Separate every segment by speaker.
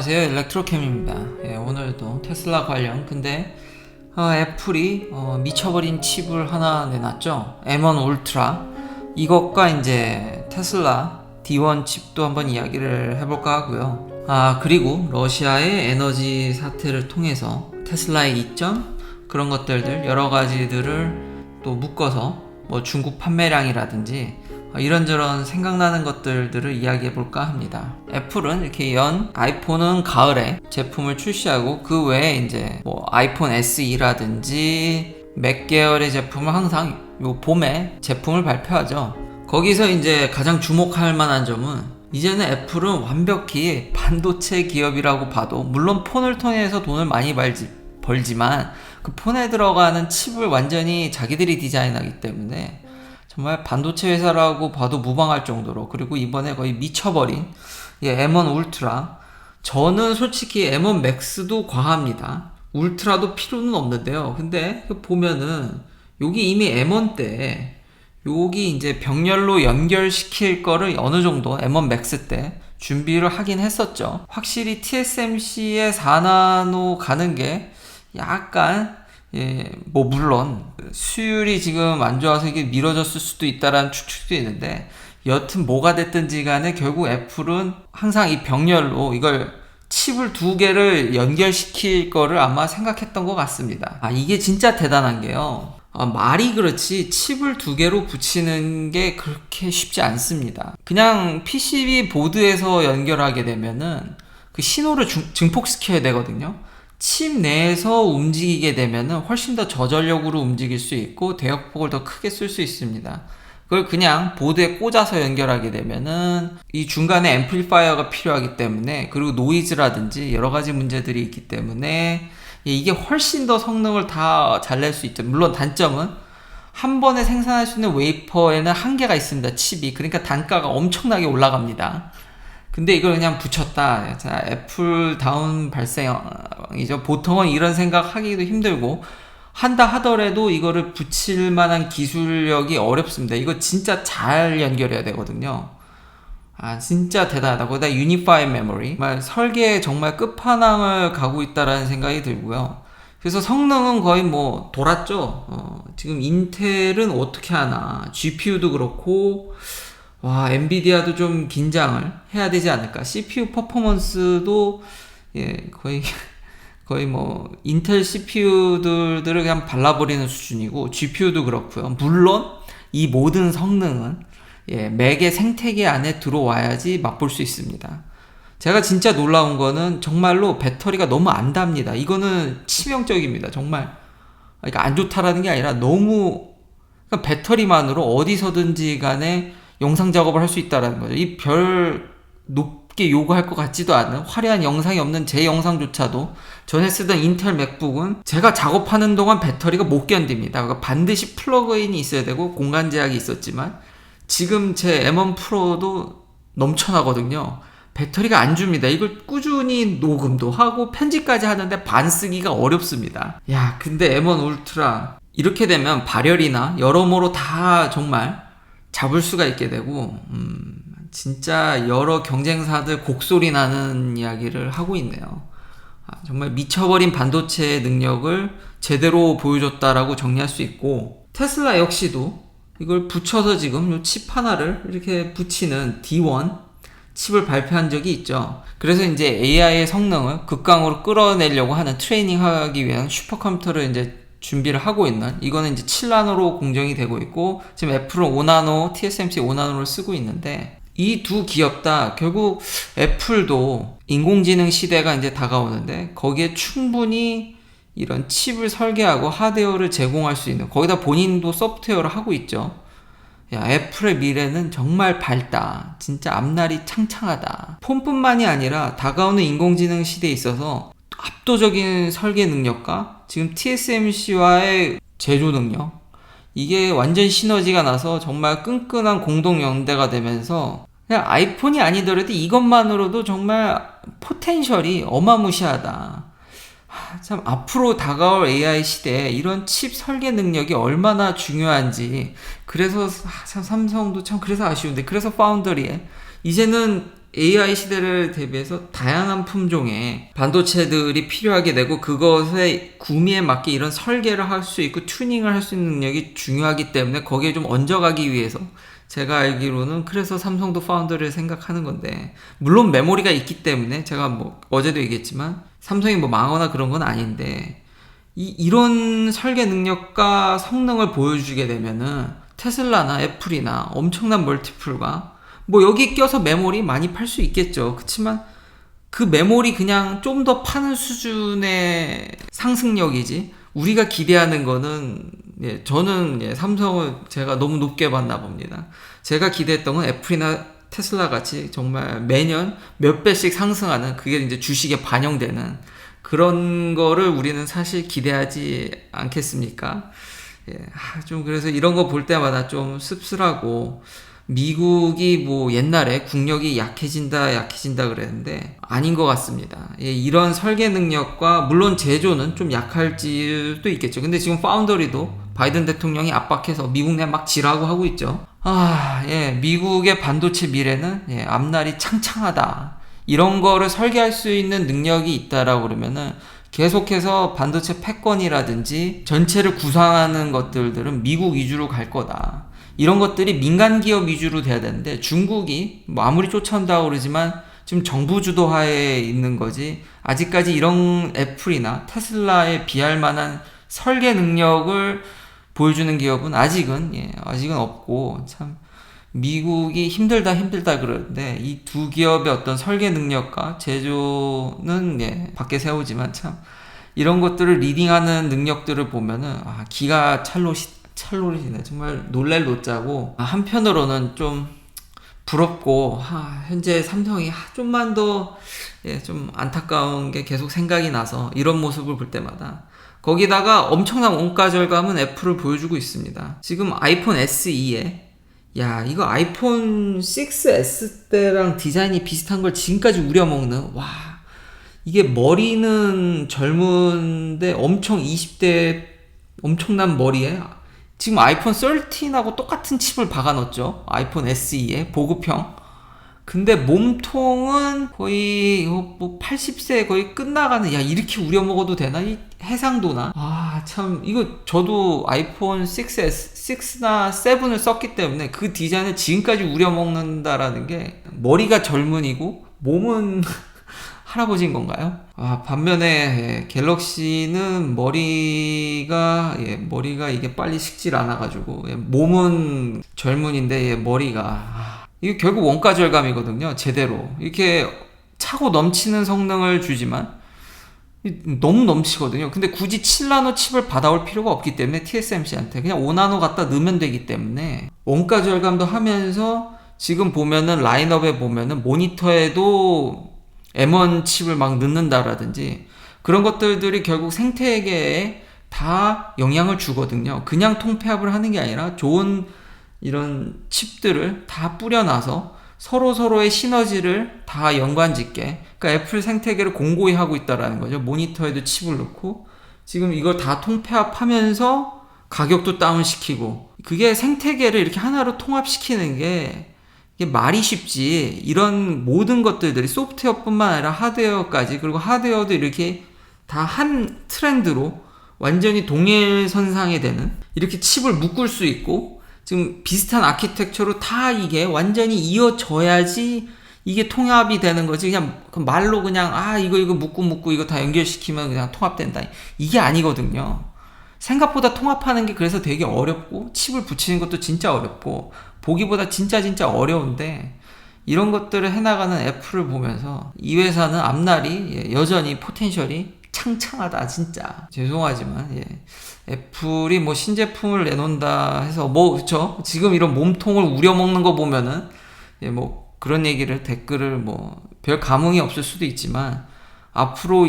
Speaker 1: 안녕하세요, 일렉트로캠입니다. 오늘도 테슬라 관련. 근데 애플이 미쳐버린 칩을 하나 내놨죠. M1 울트라. 이것과 이제 테슬라 D1 칩도 한번 이야기를 해볼까 하고요. 그리고 러시아의 에너지 사태를 통해서 테슬라의 이점, 그런 것들들 여러 가지들을 또 묶어서 뭐 중국 판매량이라든지 이런저런 생각나는 것들을 이야기해 볼까 합니다. 애플은 이렇게 아이폰은 가을에 제품을 출시하고, 그 외에 이제 뭐 아이폰 SE라든지 맥 계열의 제품을 항상 요 봄에 제품을 발표하죠. 거기서 이제 가장 주목할 만한 점은, 이제는 애플은 완벽히 반도체 기업이라고 봐도, 물론 폰을 통해서 돈을 많이 벌지만 그 폰에 들어가는 칩을 완전히 자기들이 디자인하기 때문에 정말 반도체 회사라고 봐도 무방할 정도로, 그리고 이번에 거의 미쳐버린 M1 울트라. 저는 솔직히 M1 맥스도 과합니다. 울트라도 필요는 없는데요. 근데 보면은 여기 이미 M1 때 여기 이제 병렬로 연결시킬 거를 어느 정도 M1 맥스 때 준비를 하긴 했었죠. 확실히 TSMC의 4나노 가는 게 약간 뭐 물론 수율이 지금 안 좋아서 이게 미뤄졌을 수도 있다라는 추측도 있는데, 여튼 뭐가 됐든지 간에 결국 애플은 항상 이 병렬로 이걸 칩을 두 개를 연결시킬 거를 아마 생각했던 것 같습니다. 이게 진짜 대단한 게요. 말이 그렇지 칩을 두 개로 붙이는 게 그렇게 쉽지 않습니다. 그냥 PCB 보드에서 연결하게 되면은 그 신호를 증폭시켜야 되거든요. 칩 내에서 움직이게 되면은 훨씬 더 저전력으로 움직일 수 있고 대역폭을 더 크게 쓸 수 있습니다. 그걸 그냥 보드에 꽂아서 연결하게 되면은 이 중간에 앰플리파이어가 필요하기 때문에, 그리고 노이즈라든지 여러 가지 문제들이 있기 때문에 이게 훨씬 더 성능을 다 잘 낼 수 있죠. 물론 단점은 한 번에 생산할 수 있는 웨이퍼에는 한계가 있습니다. 칩이. 그러니까 단가가 엄청나게 올라갑니다. 근데 이걸 그냥 붙였다. 자, 애플다운 발상이죠. 보통은 이런 생각 하기도 힘들고, 한다 하더라도 이거를 붙일 만한 기술력이 어렵습니다. 이거 진짜 잘 연결해야 되거든요. 진짜 대단하다. 거기다 유니파이 메모리. 정말 설계에 정말 끝판왕을 가고 있다라는 생각이 들고요. 그래서 성능은 거의 뭐 돌았죠. 지금 인텔은 어떻게 하나. GPU도 그렇고, 엔비디아도 좀 긴장을 해야 되지 않을까. CPU 퍼포먼스도 거의 뭐 인텔 CPU들을 그냥 발라버리는 수준이고, GPU도 그렇고요. 물론 이 모든 성능은 맥의 생태계 안에 들어와야지 맛볼 수 있습니다. 제가 진짜 놀라운 거는 정말로 배터리가 너무 안 답니다. 이거는 치명적입니다. 정말. 그러니까 안 좋다라는 게 아니라 너무, 그러니까 배터리만으로 어디서든지 간에 영상 작업을 할 수 있다라는 거죠. 이 별 높게 요구할 것 같지도 않은 화려한 영상이 없는 제 영상조차도, 전에 쓰던 인텔 맥북은 제가 작업하는 동안 배터리가 못 견딥니다. 그러니까 반드시 플러그인이 있어야 되고 공간 제약이 있었지만, 지금 제 M1 프로도 넘쳐나거든요. 배터리가 안 줍니다. 이걸 꾸준히 녹음도 하고 편집까지 하는데 반 쓰기가 어렵습니다. 근데 M1 울트라 이렇게 되면 발열이나 여러모로 다 정말 잡을 수가 있게 되고, 진짜 여러 경쟁사들 곡소리 나는 이야기를 하고 있네요. 정말 미쳐버린 반도체의 능력을 제대로 보여줬다라고 정리할 수 있고, 테슬라 역시도 이걸 붙여서 지금 이 칩 하나를 이렇게 붙이는 D1 칩을 발표한 적이 있죠. 그래서 이제 AI의 성능을 극강으로 끌어내려고 하는, 트레이닝하기 위한 슈퍼컴퓨터를 이제 준비를 하고 있는, 이거는 이제 7나노로 공정이 되고 있고, 지금 애플은 5나노, TSMC 5나노를 쓰고 있는데, 이 두 기업 다 결국 애플도 인공지능 시대가 이제 다가오는데, 거기에 충분히 이런 칩을 설계하고 하드웨어를 제공할 수 있는, 거기다 본인도 소프트웨어를 하고 있죠. 애플의 미래는 정말 밝다. 진짜 앞날이 창창하다. 폰뿐만이 아니라 다가오는 인공지능 시대에 있어서 압도적인 설계 능력과 지금 TSMC와의 제조 능력, 이게 완전 시너지가 나서 정말 끈끈한 공동 연대가 되면서, 그냥 아이폰이 아니더라도 이것만으로도 정말 포텐셜이 어마무시하다. 참 앞으로 다가올 AI 시대에 이런 칩 설계 능력이 얼마나 중요한지. 그래서 참 삼성도 참 그래서 아쉬운데, 그래서 파운더리에 이제는 AI 시대를 대비해서 다양한 품종의 반도체들이 필요하게 되고 그것의 구미에 맞게 이런 설계를 할 수 있고 튜닝을 할 수 있는 능력이 중요하기 때문에 거기에 좀 얹어가기 위해서 제가 알기로는 그래서 삼성도 파운드를 생각하는 건데, 물론 메모리가 있기 때문에 제가 뭐 어제도 얘기했지만 삼성이 뭐 망하거나 그런 건 아닌데, 이런 설계 능력과 성능을 보여주게 되면은 테슬라나 애플이나 엄청난 멀티플과 뭐 여기 껴서 메모리 많이 팔 수 있겠죠. 그렇지만 그 메모리 그냥 좀 더 파는 수준의 상승력이지, 우리가 기대하는 거는 저는 삼성을 제가 너무 높게 봤나 봅니다. 제가 기대했던 건 애플이나 테슬라 같이 정말 매년 몇 배씩 상승하는, 그게 이제 주식에 반영되는 그런 거를 우리는 사실 기대하지 않겠습니까? 좀 그래서 이런 거 볼 때마다 좀 씁쓸하고, 미국이 뭐 옛날에 국력이 약해진다 그랬는데 아닌 것 같습니다. 이런 설계 능력과 물론 제조는 좀 약할지도 있겠죠. 근데 지금 파운더리도 바이든 대통령이 압박해서 미국 내 막 지라고 하고 있죠. 미국의 반도체 미래는 앞날이 창창하다. 이런 거를 설계할 수 있는 능력이 있다라고 그러면은 계속해서 반도체 패권이라든지 전체를 구상하는 것들은 미국 위주로 갈 거다. 이런 것들이 민간 기업 위주로 돼야 되는데, 중국이 뭐 아무리 쫓아온다고 그러지만 지금 정부 주도하에 있는 거지, 아직까지 이런 애플이나 테슬라에 비할 만한 설계 능력을 보여주는 기업은 아직은 없고, 참 미국이 힘들다 그러는데 이 두 기업의 어떤 설계 능력과 제조는 밖에 세우지만 참 이런 것들을 리딩하는 능력들을 보면은 기가 찰로리시네. 정말 놀랄 노자고, 한편으로는 좀 부럽고, 현재 삼성이 좀만 더 좀 안타까운 게 계속 생각이 나서 이런 모습을 볼 때마다. 거기다가 엄청난 원가 절감은 애플을 보여주고 있습니다. 지금 아이폰 SE에 이거 아이폰 6S 때랑 디자인이 비슷한 걸 지금까지 우려먹는, 이게 머리는 젊은데 엄청 20대 엄청난 머리에 지금 아이폰 13하고 똑같은 칩을 박아넣었죠. 아이폰 SE에 보급형. 근데 몸통은 거의 뭐 80세 거의 끝나가는, 이렇게 우려먹어도 되나? 이 해상도나? 참 이거 저도 아이폰 6나 7을 썼기 때문에 그 디자인을 지금까지 우려먹는다라는 게, 머리가 젊은이고 몸은 할아버지인 건가요? 반면에 갤럭시는 머리가 이게 빨리 식질 않아가지고 몸은 젊은인데 머리가 이게 결국 원가 절감이거든요. 제대로 이렇게 차고 넘치는 성능을 주지만 너무 넘치거든요. 근데 굳이 7나노 칩을 받아올 필요가 없기 때문에 TSMC한테 그냥 5나노 갖다 넣으면 되기 때문에 원가 절감도 하면서, 지금 보면은 라인업에 보면은 모니터에도 M1 칩을 막 넣는다라든지 그런 것들이 결국 생태계에 다 영향을 주거든요. 그냥 통폐합을 하는 게 아니라 좋은 이런 칩들을 다 뿌려놔서 서로의 시너지를 다 연관짓게, 그러니까 애플 생태계를 공고히 하고 있다라는 거죠. 모니터에도 칩을 넣고 지금 이걸 다 통폐합하면서 가격도 다운시키고, 그게 생태계를 이렇게 하나로 통합시키는 게 이게 말이 쉽지, 이런 모든 것들이 소프트웨어뿐만 아니라 하드웨어까지, 그리고 하드웨어도 이렇게 다 한 트렌드로 완전히 동일선상에 되는, 이렇게 칩을 묶을 수 있고 지금 비슷한 아키텍처로 다 이게 완전히 이어져야지 이게 통합이 되는 거지. 그냥 말로 그냥 이거 묶고 이거 다 연결시키면 그냥 통합된다, 이게 아니거든요. 생각보다 통합하는 게 그래서 되게 어렵고, 칩을 붙이는 것도 진짜 어렵고, 보기보다 진짜 어려운데, 이런 것들을 해나가는 애플을 보면서 이 회사는 앞날이 여전히 포텐셜이 창창하다. 진짜 죄송하지만 애플이 뭐 신제품을 내놓는다 해서 그쵸? 지금 이런 몸통을 우려먹는 거 보면은 뭐 그런 얘기를, 댓글을 뭐 별 감흥이 없을 수도 있지만, 앞으로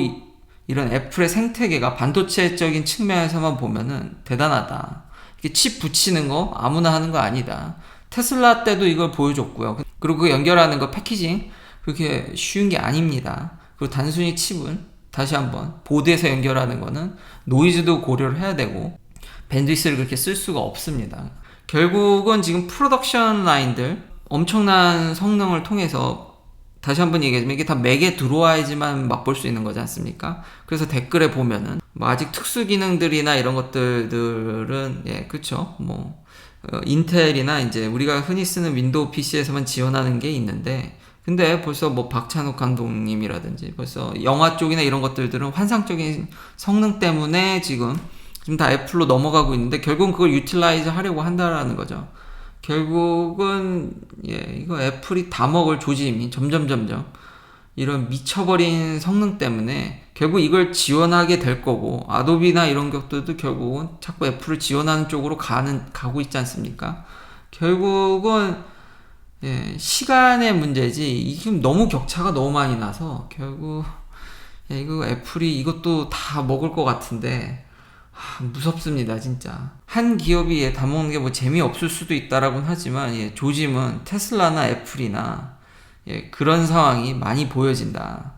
Speaker 1: 이런 애플의 생태계가 반도체적인 측면에서만 보면은 대단하다. 이렇게 칩 붙이는 거 아무나 하는 거 아니다. 테슬라 때도 이걸 보여줬고요. 그리고 그 연결하는 거 패키징 그렇게 쉬운 게 아닙니다. 그리고 단순히 칩은 다시 한번 보드에서 연결하는 거는 노이즈도 고려를 해야 되고 밴드위스를 그렇게 쓸 수가 없습니다. 결국은 지금 프로덕션 라인들 엄청난 성능을 통해서 다시 한번 얘기하지만 이게 다 맥에 들어와야지만 맛볼 수 있는 거지 않습니까? 그래서 댓글에 보면은 뭐 아직 특수 기능들이나 이런 것들은 그쵸, 인텔이나 이제 우리가 흔히 쓰는 윈도우 PC에서만 지원하는 게 있는데, 근데 벌써 뭐 박찬욱 감독님이라든지 벌써 영화 쪽이나 이런 것들은 환상적인 성능 때문에 지금 다 애플로 넘어가고 있는데, 결국은 그걸 유틸라이즈 하려고 한다라는 거죠. 결국은 이거 애플이 다 먹을 조짐이 점점 이런 미쳐버린 성능 때문에 결국 이걸 지원하게 될 거고, 아도비나 이런 것들도 결국은 자꾸 애플을 지원하는 쪽으로 가고 있지 않습니까? 결국은 시간의 문제지, 이게 너무 격차가 너무 많이 나서 결국 이거 애플이 이것도 다 먹을 것 같은데 무섭습니다 진짜. 한 기업이 다 먹는 게 뭐 재미없을 수도 있다라고는 하지만 조짐은 테슬라나 애플이나 그런 상황이 많이 보여진다.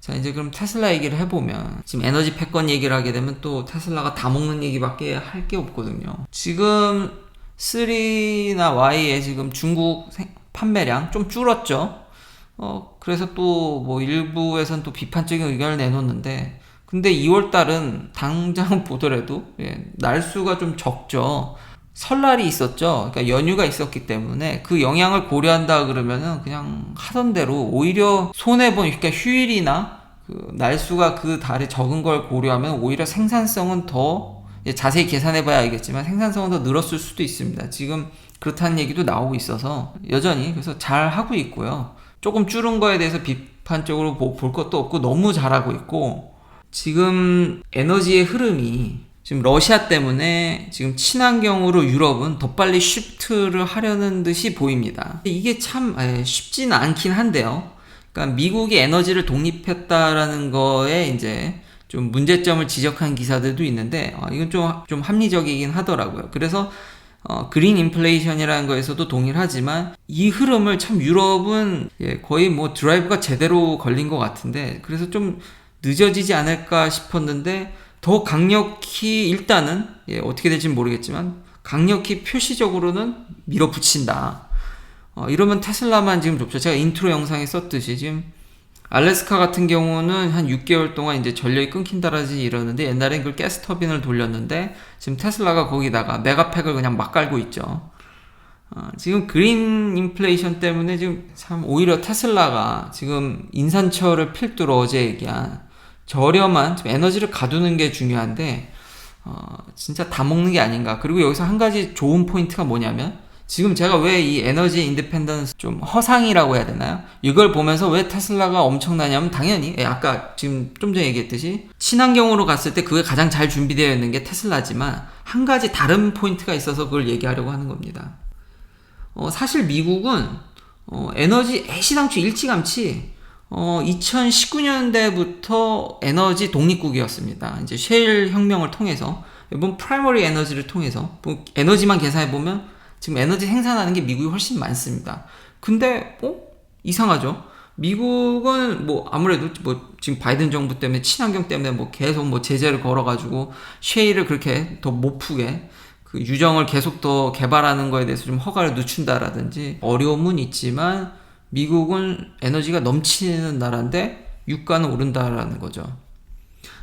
Speaker 1: 자, 이제 그럼 테슬라 얘기를 해보면, 지금 에너지 패권 얘기를 하게 되면 또 테슬라가 다 먹는 얘기밖에 할 게 없거든요. 지금 3나 Y의 지금 중국 판매량 좀 줄었죠. 그래서 또 뭐 일부에선 또 비판적인 의견을 내놓는데, 근데 2월달은 당장 보더라도 날수가 좀 적죠. 설날이 있었죠. 그러니까 연휴가 있었기 때문에 그 영향을 고려한다 그러면은 그냥 하던 대로 오히려 손해본, 그러니까 휴일이나 그 날수가 그 달에 적은 걸 고려하면 오히려 생산성은 더, 자세히 계산해봐야 알겠지만 생산성은 더 늘었을 수도 있습니다. 지금 그렇다는 얘기도 나오고 있어서 여전히 그래서 잘 하고 있고요. 조금 줄은 거에 대해서 비판적으로 볼 것도 없고 너무 잘하고 있고, 지금 에너지의 흐름이 지금 러시아 때문에 지금 친환경으로 유럽은 더 빨리 쉬프트를 하려는 듯이 보입니다. 이게 참 쉽지는 않긴 한데요. 그러니까 미국이 에너지를 독립했다라는 거에 이제 좀 문제점을 지적한 기사들도 있는데, 이건 좀 합리적이긴 하더라고요. 그래서 그린 인플레이션이라는 거에서도 동의를 하지만, 이 흐름을 참 유럽은 거의 뭐 드라이브가 제대로 걸린 것 같은데, 그래서 좀 늦어지지 않을까 싶었는데 더 강력히 일단은 어떻게 될지는 모르겠지만 강력히 표시적으로는 밀어붙인다. 이러면 테슬라만 지금 좁죠. 제가 인트로 영상에 썼듯이 지금 알래스카 같은 경우는 한 6개월 동안 이제 전력이 끊긴다라지 이러는데, 옛날엔 그걸 가스터빈을 돌렸는데 지금 테슬라가 거기다가 메가팩을 그냥 막 깔고 있죠. 지금 그린 인플레이션 때문에 지금 참 오히려 테슬라가 지금 인산철을 필두로 어제 얘기한 저렴한 에너지를 가두는 게 중요한데 진짜 다 먹는 게 아닌가. 그리고 여기서 한 가지 좋은 포인트가 뭐냐면, 지금 제가 왜 이 에너지 인디펜던스 좀 허상이라고 해야 되나요? 이걸 보면서 왜 테슬라가 엄청나냐면, 당연히 아까 지금 좀 전에 얘기했듯이 친환경으로 갔을 때 그게 가장 잘 준비되어 있는 게 테슬라지만, 한 가지 다른 포인트가 있어서 그걸 얘기하려고 하는 겁니다. 사실 미국은 에너지 애시당초 일찌감치 2019년대부터 에너지 독립국이었습니다. 이제 셰일 혁명을 통해서, 이번 프라이머리 에너지를 통해서 에너지만 계산해보면 지금 에너지 생산하는 게 미국이 훨씬 많습니다. 근데 이상하죠? 미국은 뭐 아무래도 뭐 지금 바이든 정부 때문에 친환경 때문에 뭐 계속 뭐 제재를 걸어가지고 셰일을 그렇게 더 못 푸게, 그 유정을 계속 더 개발하는 거에 대해서 좀 허가를 늦춘다라든지 어려움은 있지만, 미국은 에너지가 넘치는 나라인데 유가는 오른다라는 거죠.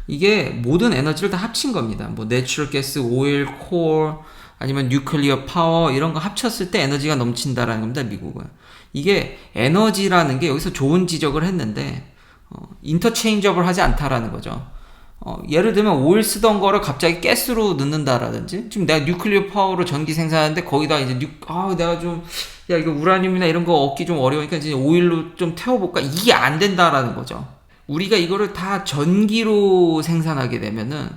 Speaker 1: 이게 모든 에너지를 다 합친 겁니다. 뭐 내추럴 가스, 오일, 콜, 아니면 뉴클리어 파워 이런 거 합쳤을 때 에너지가 넘친다라는 겁니다. 미국은. 이게 에너지라는 게 여기서 좋은 지적을 했는데 인터체인저블 하지 않다라는 거죠. 예를 들면 오일 쓰던 거를 갑자기 가스로 넣는다라든지, 지금 내가 뉴클리어 파워로 전기 생산하는데 거기다 이제 내가 좀 이거 우라늄이나 이런 거 얻기 좀 어려우니까 이제 오일로 좀 태워볼까, 이게 안 된다라는 거죠. 우리가 이거를 다 전기로 생산하게 되면은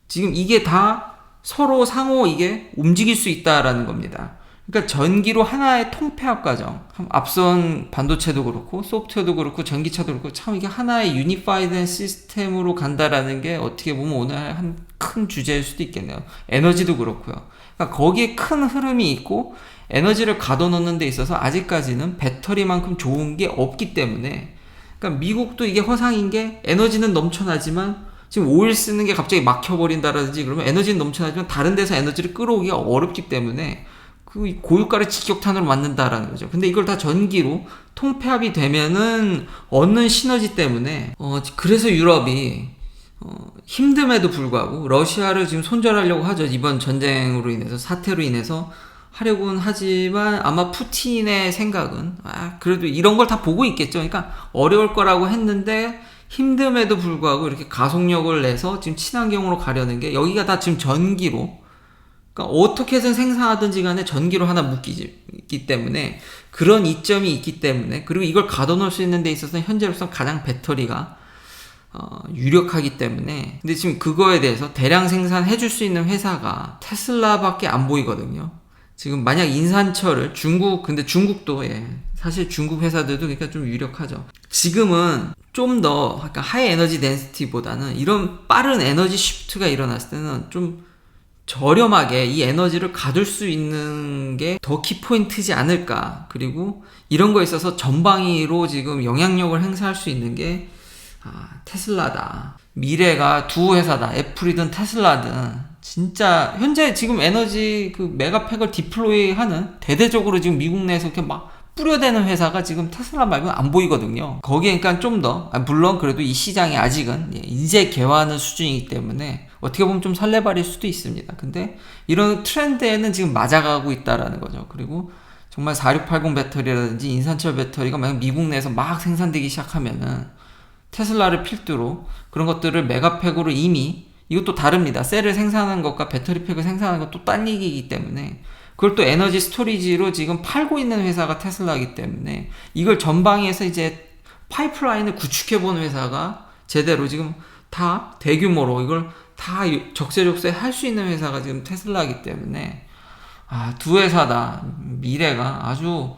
Speaker 1: 지금 이게 다 서로 상호 이게 움직일 수 있다라는 겁니다. 그러니까 전기로 하나의 통폐합 과정, 앞선 반도체도 그렇고 소프트웨어도 그렇고 전기차도 그렇고 참 이게 하나의 유니파이드 시스템으로 간다라는 게 어떻게 보면 오늘 한 큰 주제일 수도 있겠네요. 에너지도 그렇고요. 그러니까 거기에 큰 흐름이 있고, 에너지를 가둬놓는 데 있어서 아직까지는 배터리만큼 좋은 게 없기 때문에, 그러니까 미국도 이게 허상인 게, 에너지는 넘쳐나지만 지금 오일 쓰는 게 갑자기 막혀버린다라든지 그러면 에너지는 넘쳐나지만 다른 데서 에너지를 끌어오기가 어렵기 때문에 그 고유가를 직격탄으로 맞는다라는 거죠. 근데 이걸 다 전기로 통폐합이 되면은 얻는 시너지 때문에 그래서 유럽이 힘듦에도 불구하고 러시아를 지금 손절하려고 하죠. 이번 전쟁으로 인해서, 사태로 인해서 하려고는 하지만 아마 푸틴의 생각은 그래도 이런 걸 다 보고 있겠죠. 그러니까 어려울 거라고 했는데 힘듦에도 불구하고 이렇게 가속력을 내서 지금 친환경으로 가려는 게, 여기가 다 지금 전기로, 그러니까 어떻게 해서 생산하든지 간에 전기로 하나 묶이기 때문에, 그런 이점이 있기 때문에, 그리고 이걸 가둬놓을 수 있는 데 있어서 현재로서 가장 배터리가 유력하기 때문에. 근데 지금 그거에 대해서 대량 생산해 줄 수 있는 회사가 테슬라밖에 안 보이거든요. 지금 만약 인산철을 근데 중국도 사실 중국 회사들도 그러니까 좀 유력하죠. 지금은 좀 더 그러니까 하이 에너지 덴시티보다는 이런 빠른 에너지 시프트가 일어났을 때는 좀 저렴하게 이 에너지를 가둘 수 있는 게 더 키포인트지 않을까. 그리고 이런 거에 있어서 전방위로 지금 영향력을 행사할 수 있는 게 테슬라다. 미래가 두 회사다. 애플이든 테슬라든. 진짜 현재 지금 에너지 그 메가팩을 디플로이 하는, 대대적으로 지금 미국 내에서 이렇게 막 뿌려대는 회사가 지금 테슬라 말고는 안 보이거든요. 거기에 그러니까 좀 더, 물론 그래도 이 시장이 아직은 이제 개화하는 수준이기 때문에 어떻게 보면 좀 설레발일 수도 있습니다. 근데 이런 트렌드에는 지금 맞아가고 있다라는 거죠. 그리고 정말 4680 배터리라든지 인산철 배터리가 만약 미국 내에서 막 생산되기 시작하면은 테슬라를 필두로 그런 것들을 메가팩으로 이미, 이것도 다릅니다. 셀을 생산하는 것과 배터리팩을 생산하는 것 또 딴 얘기이기 때문에, 그걸 또 에너지 스토리지로 지금 팔고 있는 회사가 테슬라이기 때문에, 이걸 전방위에서 이제 파이프라인을 구축해본 회사가 제대로 지금 다 대규모로 이걸 다 적재적소에 할 수 있는 회사가 지금 테슬라이기 때문에, 두 회사다. 미래가 아주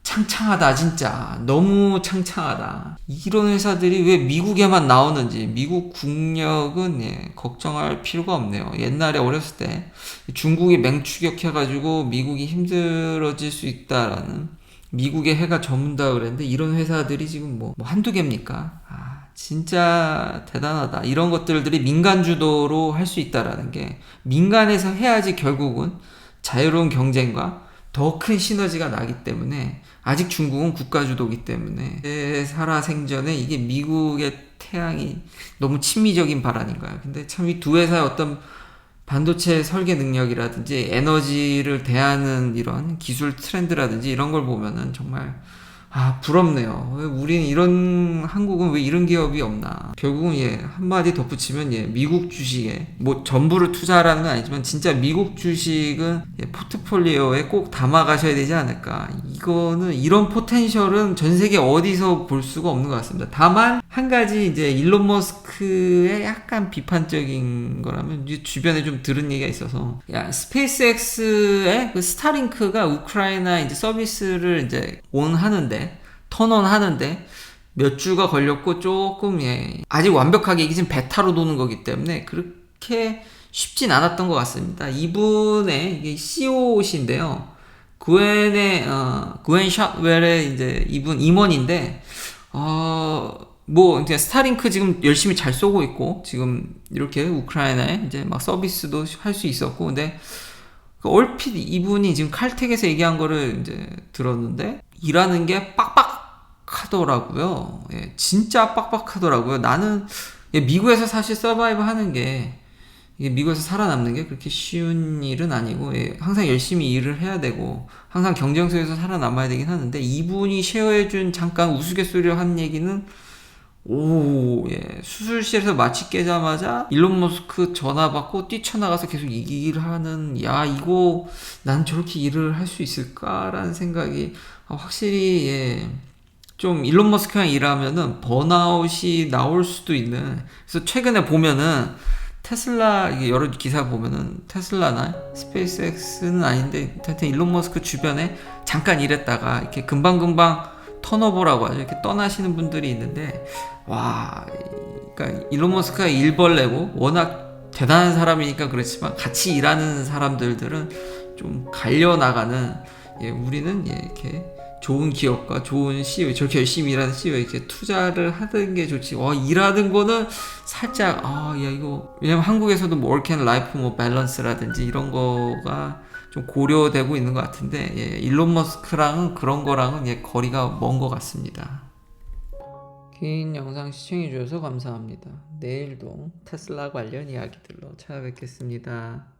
Speaker 1: 창창하다. 진짜 너무 창창하다. 이런 회사들이 왜 미국에만 나오는지, 미국 국력은 걱정할 필요가 없네요. 옛날에 어렸을 때 중국이 맹추격해가지고 미국이 힘들어질 수 있다라는, 미국의 해가 저문다 그랬는데, 이런 회사들이 지금 뭐 한두 개입니까? 진짜 대단하다. 이런 것들이 민간 주도로 할 수 있다라는 게, 민간에서 해야지 결국은 자유로운 경쟁과 더 큰 시너지가 나기 때문에, 아직 중국은 국가주도기 때문에 살아생전에 이게 미국의 태양이 너무 친미적인 발언인가요? 근데 참 이 두 회사의 어떤 반도체 설계 능력이라든지 에너지를 대하는 이런 기술 트렌드라든지 이런 걸 보면은 정말 부럽네요. 왜 우리는 이런, 한국은 왜 이런 기업이 없나. 결국은 한마디 덧붙이면 미국 주식에 뭐 전부를 투자하라는 건 아니지만 진짜 미국 주식은 포트폴리오에 꼭 담아 가셔야 되지 않을까. 이거는, 이런 포텐셜은 전 세계 어디서 볼 수가 없는 것 같습니다. 다만 한 가지 이제 일론 머스크의 약간 비판적인 거라면, 주변에 좀 들은 얘기가 있어서, 스페이스X의 그 스타링크가 우크라이나 이제 서비스를 이제 턴온 하는데 몇 주가 걸렸고, 조금 아직 완벽하게 이게 지금 베타로 도는 거기 때문에 그렇게 쉽진 않았던 것 같습니다. 이분의 이게 CEO신데요. 구엔 샷웰의 이제 이분 임원인데, 이제 스타링크 지금 열심히 잘 쏘고 있고, 지금 이렇게 우크라이나에 이제 막 서비스도 할 수 있었고, 근데 얼핏 이분이 지금 칼텍에서 얘기한 거를 이제 들었는데, 일하는 게 빡빡하더라고요. 진짜 빡빡하더라고요. 나는 미국에서 사실 서바이브 하는 게, 이게 미국에서 살아남는 게 그렇게 쉬운 일은 아니고, 항상 열심히 일을 해야 되고, 항상 경쟁 속에서 살아남아야 되긴 하는데, 이분이 쉐어해준 잠깐 우스갯소리로 한 얘기는, 수술실에서 마취 깨자마자 일론 머스크 전화 받고 뛰쳐나가서 계속 이 일을 하는, 이거 난 저렇게 일을 할 수 있을까라는 생각이 확실히 좀, 일론 머스크랑 일하면은 번아웃이 나올 수도 있는. 그래서 최근에 보면은 테슬라, 이게 여러 기사 보면은 테슬라나 스페이스X는 아닌데 하여튼 일론 머스크 주변에 잠깐 일했다가 이렇게 금방금방 턴오버라고 하죠. 이렇게 떠나시는 분들이 있는데, 그러니까 일론 머스크가 일벌레고 워낙 대단한 사람이니까 그렇지만, 같이 일하는 사람들은 좀 갈려나가는, 우리는 이렇게 좋은 기업과 좋은 CEO, 저렇게 열심히 일하는 CEO에 이렇게 투자를 하는 게 좋지. 일하는 거는 살짝, 이거, 왜냐면 한국에서도 뭐 work and life 뭐 밸런스라든지 이런 거가 좀 고려되고 있는 것 같은데, 예, 일론 머스크랑은 그런 거랑은 예, 거리가 먼 것 같습니다. 긴 영상 시청해주셔서 감사합니다. 내일도 테슬라 관련 이야기들로 찾아뵙겠습니다.